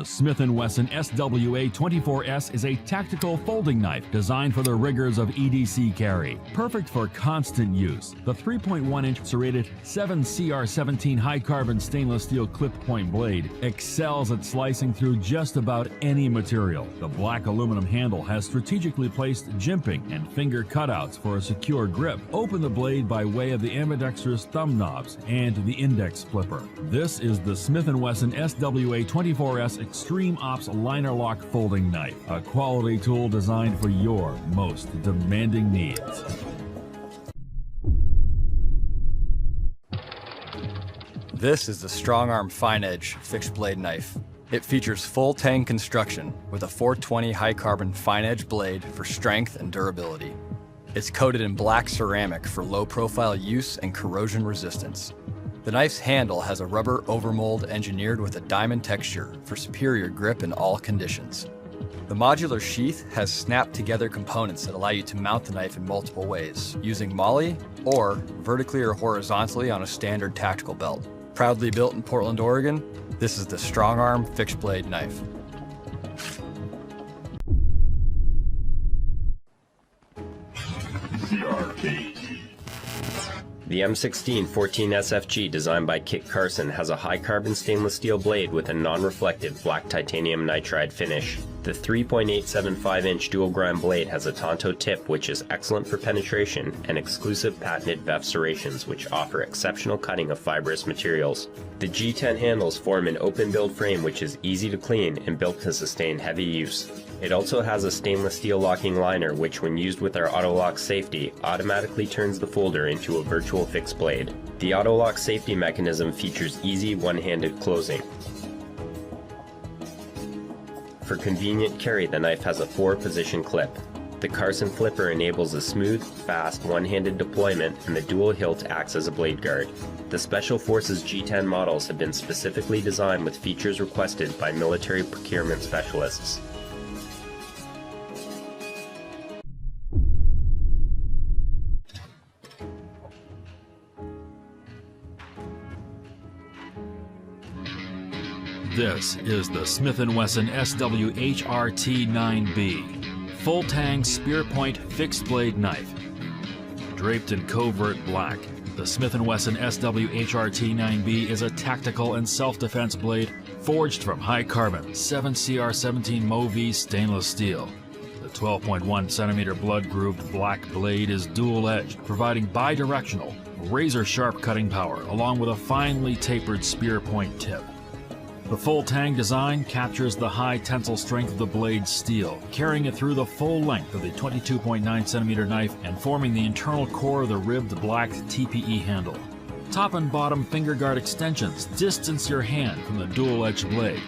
The Smith & Wesson SWA-24S is a tactical folding knife designed for the rigors of EDC carry. Perfect for constant use. The 3.1-inch serrated 7CR17 high-carbon stainless steel clip-point blade excels at slicing through just about any material. The black aluminum handle has strategically placed jimping and finger cutouts for a secure grip. Open the blade by way of the ambidextrous thumb knobs and the index flipper. This is the Smith & Wesson SWA-24S Extreme Ops Liner Lock Folding Knife, a quality tool designed for your most demanding needs. This is the StrongArm Fine Edge Fixed Blade Knife. It features full tang construction with a 420 high carbon fine edge blade for strength and durability. It's coated in black ceramic for low profile use and corrosion resistance. The knife's handle has a rubber overmold engineered with a diamond texture for superior grip in all conditions. The modular sheath has snapped together components that allow you to mount the knife in multiple ways, using MOLLE or vertically or horizontally on a standard tactical belt. Proudly built in Portland, Oregon, this is the StrongArm Fixed Blade Knife. CRKT. The M16 14SFG designed by Kit Carson has a high-carbon stainless steel blade with a non-reflective black titanium nitride finish. The 3.875-inch dual-grind blade has a Tonto tip which is excellent for penetration and exclusive patented BEF serrations which offer exceptional cutting of fibrous materials. The G10 handles form an open-build frame which is easy to clean and built to sustain heavy use. It also has a stainless steel locking liner which, when used with our auto-lock safety, automatically turns the folder into a virtual fixed blade. The auto-lock safety mechanism features easy one-handed closing. For convenient carry, the knife has a 4-position clip. The Carson flipper enables a smooth, fast, one-handed deployment, and the dual hilt acts as a blade guard. The Special Forces G10 models have been specifically designed with features requested by military procurement specialists. This is the Smith & Wesson SWHRT-9B, full tang spear point fixed blade knife. Draped in covert black, the Smith & Wesson SWHRT-9B is a tactical and self-defense blade forged from high carbon 7CR17 MOV stainless steel. The 12.1 centimeter blood grooved black blade is dual edged, providing bi-directional, razor sharp cutting power along with a finely tapered spear point tip. The full tang design captures the high tensile strength of the blade's steel, carrying it through the full length of the 22.9 centimeter knife and forming the internal core of the ribbed black TPE handle. Top and bottom finger guard extensions distance your hand from the dual-edged blade.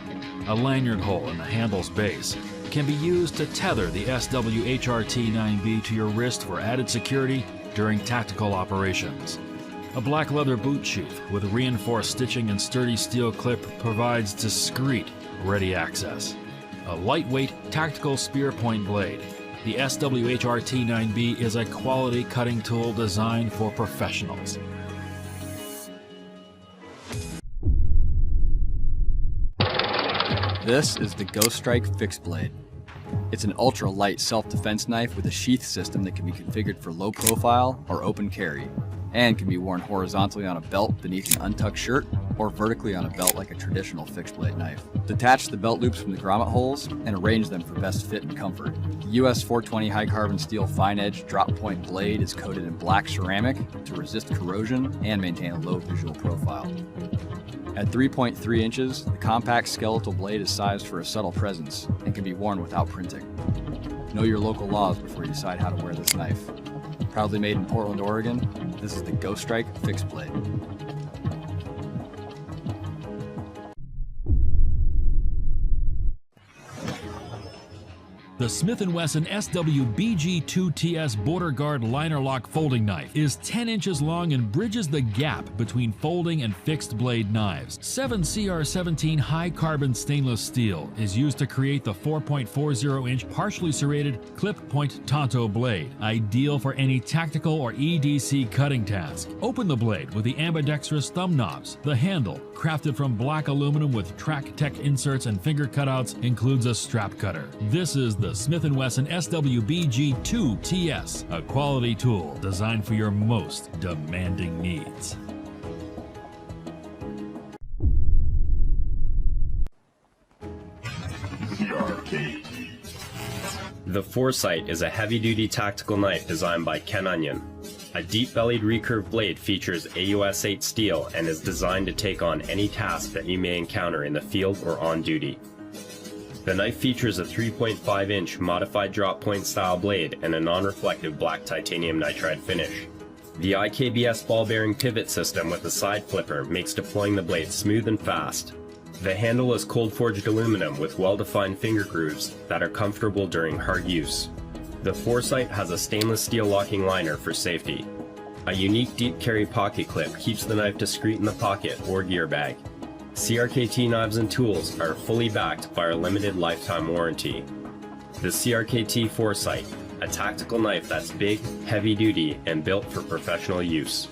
A lanyard hole in the handle's base can be used to tether the SWHRT-9B to your wrist for added security during tactical operations. A black leather boot sheath with reinforced stitching and sturdy steel clip provides discreet, ready access. A lightweight, tactical spear point blade. The SWHRT-9B is a quality cutting tool designed for professionals. This is the Ghoststrike Fixed Blade. It's an ultra-light self-defense knife with a sheath system that can be configured for low profile or open carry, and can be worn horizontally on a belt beneath an untucked shirt or vertically on a belt like a traditional fixed blade knife. Detach the belt loops from the grommet holes and arrange them for best fit and comfort. The US 420 high carbon steel fine edge drop point blade is coated in black ceramic to resist corrosion and maintain a low visual profile. At 3.3 inches, the compact skeletal blade is sized for a subtle presence and can be worn without printing. Know your local laws before you decide how to wear this knife. Proudly made in Portland, Oregon, this is the Ghoststrike Fixed Blade. The Smith & Wesson SWBG2TS Border Guard Liner Lock Folding Knife is 10 inches long and bridges the gap between folding and fixed blade knives. 7 CR17 high carbon stainless steel is used to create the 4.40-inch partially serrated clip point Tonto blade, ideal for any tactical or EDC cutting task. Open the blade with the ambidextrous thumb knobs. The handle, crafted from black aluminum with Track Tech inserts and finger cutouts, includes a strap cutter. This is the Smith & Wesson SWBG2TS, a quality tool designed for your most demanding needs. CRKT. The Foresight is a heavy-duty tactical knife designed by Ken Onion. A deep-bellied recurve blade features AUS 8 steel and is designed to take on any task that you may encounter in the field or on duty. The knife features a 3.5-inch modified drop point style blade and a non-reflective black titanium nitride finish. The IKBS ball bearing pivot system with a side flipper makes deploying the blade smooth and fast. The handle is cold forged aluminum with well-defined finger grooves that are comfortable during hard use. The Foresight has a stainless steel locking liner for safety. A unique deep carry pocket clip keeps the knife discreet in the pocket or gear bag. CRKT knives and tools are fully backed by our limited lifetime warranty. The CRKT Foresight, a tactical knife that's big, heavy duty, and built for professional use.